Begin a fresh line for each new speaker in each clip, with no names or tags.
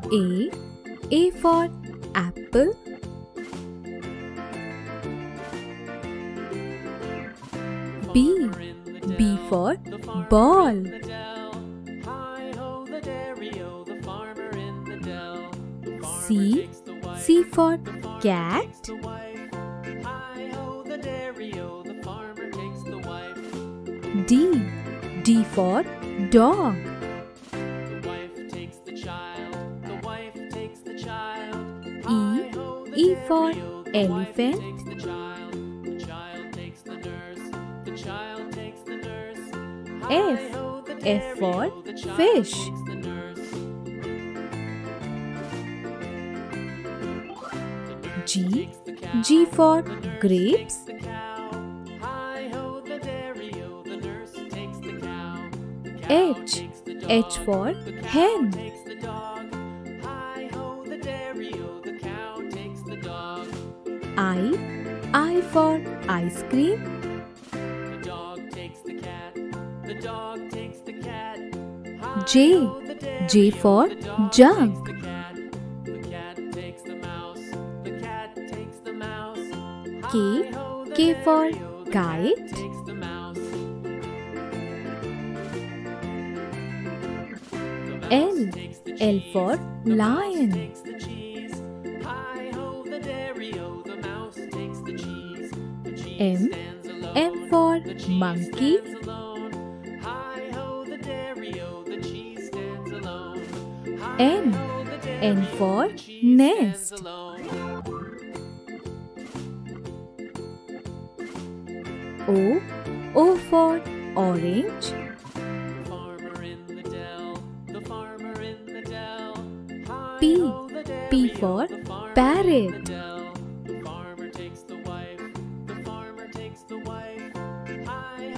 A. A for apple. B. B for ball. C. C for cat. D. D for dog. E. E for elephant. F. F for fish. G. G for grapes. H. H for hen. I for ice cream. J. J for jug. K. K for kite. L. L for lion. M. M for monkey. N. N for nest. O. O for orange. P. P for parrot.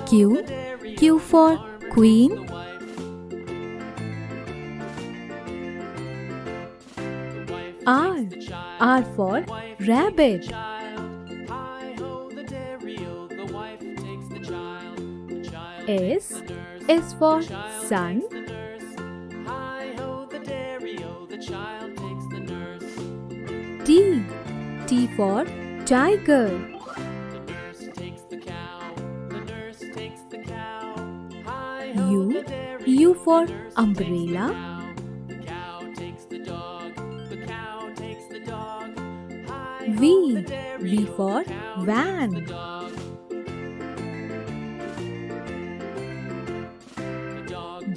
Q. Q for queen. R. R for rabbit. S. S for sun. T. T for tiger. U. U for umbrella. V. V for van.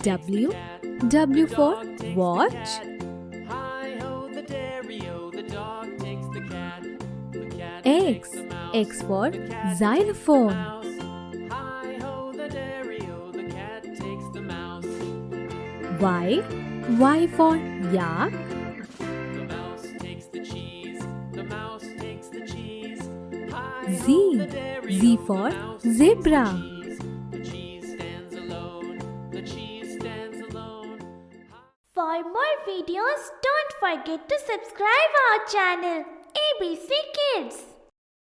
W. W for watch. X. X for xylophone. Y. Y for yak. Z. Z for zebra.
For more videos, don't forget to subscribe our channel ABC Kids.